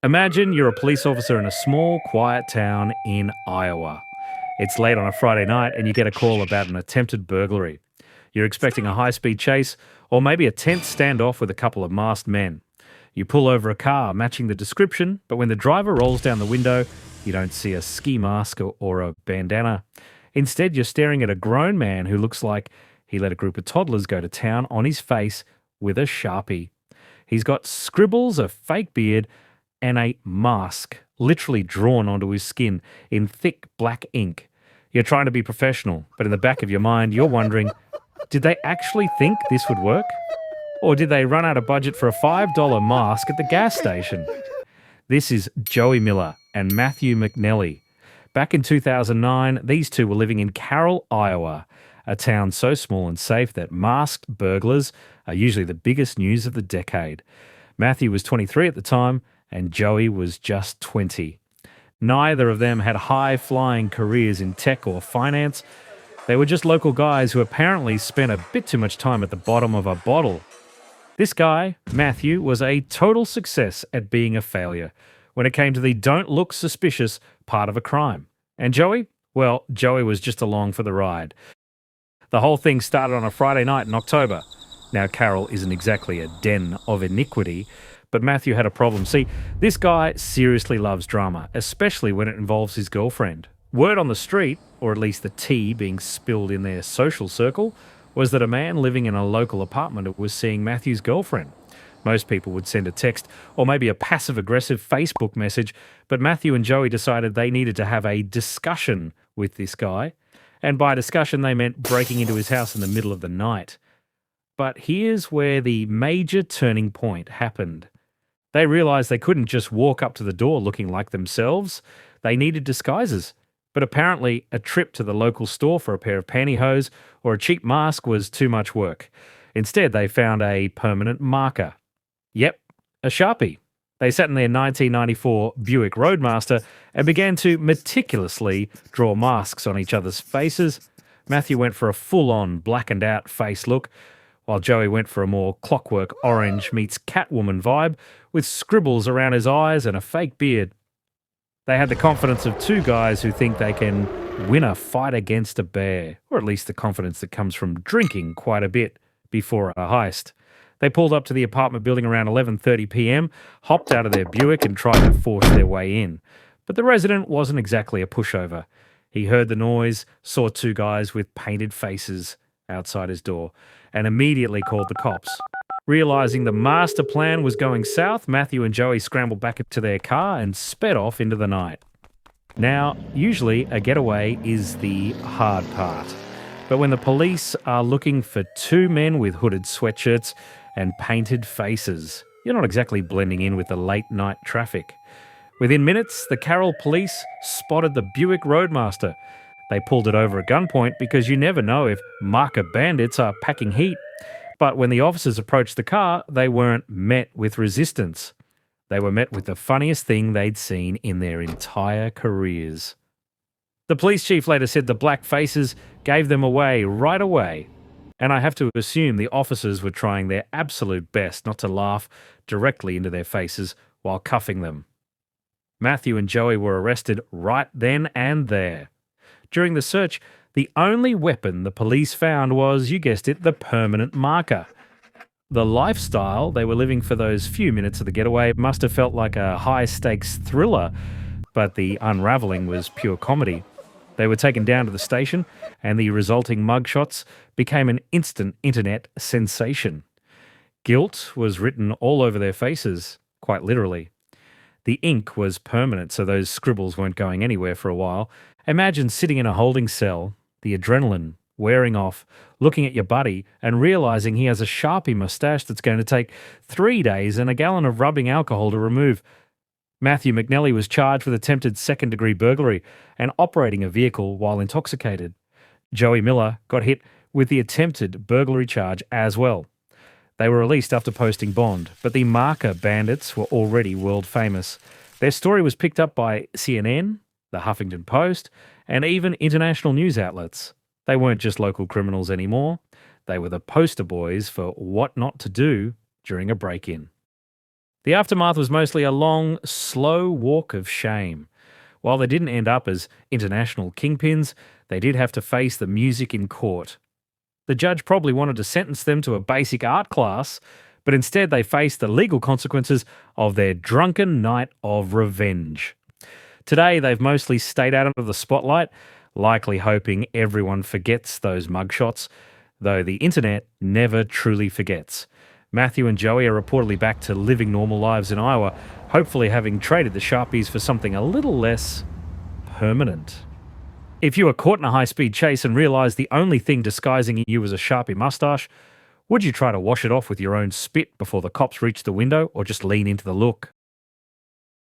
Imagine you're a police officer in a small, quiet town in Iowa. It's late on a Friday night and you get a call about an attempted burglary. You're expecting a high speed chase or maybe a tense standoff with a couple of masked men. You pull over a car matching the description, but when the driver rolls down the window, you don't see a ski mask or a bandana. Instead, you're staring at a grown man who looks like he let a group of toddlers go to town on his face with a Sharpie. He's got scribbles, a fake beard, and a mask literally drawn onto his skin in thick black ink. You're trying to be professional, but in the back of your mind, you're wondering, did they actually think this would work? Or did they run out of budget for a $5 mask at the gas station? This is Joey Miller and Matthew McNelly. Back in 2009, these two were living in Carroll, Iowa, a town so small and safe that masked burglars are usually the biggest news of the decade. Matthew was 23 at the time, and Joey was just 20. Neither of them had high-flying careers in tech or finance. They were just local guys who apparently spent a bit too much time at the bottom of a bottle. This guy, Matthew, was a total success at being a failure when it came to the don't look suspicious part of a crime. And Joey? Well, Joey was just along for the ride. The whole thing started on a Friday night in October. Now, Carroll isn't exactly a den of iniquity, but Matthew had a problem. See, this guy seriously loves drama, especially when it involves his girlfriend. Word on the street, or at least the tea being spilled in their social circle, was that a man living in a local apartment was seeing Matthew's girlfriend. Most people would send a text or maybe a passive-aggressive Facebook message, but Matthew and Joey decided they needed to have a discussion with this guy. And by discussion, they meant breaking into his house in the middle of the night. But here's where the major turning point happened. They realized they couldn't just walk up to the door looking like themselves. They needed disguises. But apparently, a trip to the local store for a pair of pantyhose or a cheap mask was too much work. Instead, they found a permanent marker. Yep, a Sharpie. They sat in their 1994 Buick Roadmaster and began to meticulously draw masks on each other's faces. Matthew went for a full-on blackened-out face look, while Joey went for a more clockwork orange meets Catwoman vibe with scribbles around his eyes and a fake beard. They had the confidence of two guys who think they can win a fight against a bear, or at least the confidence that comes from drinking quite a bit before a heist. They pulled up to the apartment building around 11:30 p.m., hopped out of their Buick and tried to force their way in. But the resident wasn't exactly a pushover. He heard the noise, saw two guys with painted faces outside his door, and immediately called the cops. Realizing the master plan was going south, Matthew and Joey scrambled back into their car and sped off into the night. Now, usually a getaway is the hard part. But when the police are looking for two men with hooded sweatshirts and painted faces, you're not exactly blending in with the late night traffic. Within minutes, the Carroll police spotted the Buick Roadmaster. They pulled it over at gunpoint because you never know if marker bandits are packing heat. But when the officers approached the car, they weren't met with resistance. They were met with the funniest thing they'd seen in their entire careers. The police chief later said the black faces gave them away right away. And I have to assume the officers were trying their absolute best not to laugh directly into their faces while cuffing them. Matthew and Joey were arrested right then and there. During the search, the only weapon the police found was, you guessed it, the permanent marker. The lifestyle they were living for those few minutes of the getaway must have felt like a high-stakes thriller, but the unravelling was pure comedy. They were taken down to the station, and the resulting mugshots became an instant internet sensation. Guilt was written all over their faces, quite literally. The ink was permanent, so those scribbles weren't going anywhere for a while. Imagine sitting in a holding cell, the adrenaline wearing off, looking at your buddy and realizing he has a Sharpie mustache that's going to take 3 days and a gallon of rubbing alcohol to remove. Matthew McNelly was charged with attempted second-degree burglary and operating a vehicle while intoxicated. Joey Miller got hit with the attempted burglary charge as well. They were released after posting bond, but the marker bandits were already world famous. Their story was picked up by CNN, the Huffington Post, and even international news outlets. They weren't just local criminals anymore. They were the poster boys for what not to do during a break-in. The aftermath was mostly a long, slow walk of shame. While they didn't end up as international kingpins, they did have to face the music in court. The judge probably wanted to sentence them to a basic art class, but instead they faced the legal consequences of their drunken night of revenge. Today, they've mostly stayed out of the spotlight, likely hoping everyone forgets those mugshots, though the internet never truly forgets. Matthew and Joey are reportedly back to living normal lives in Iowa, hopefully having traded the Sharpies for something a little less permanent. If you were caught in a high-speed chase and realised the only thing disguising you was a Sharpie moustache, would you try to wash it off with your own spit before the cops reach the window, or just lean into the look?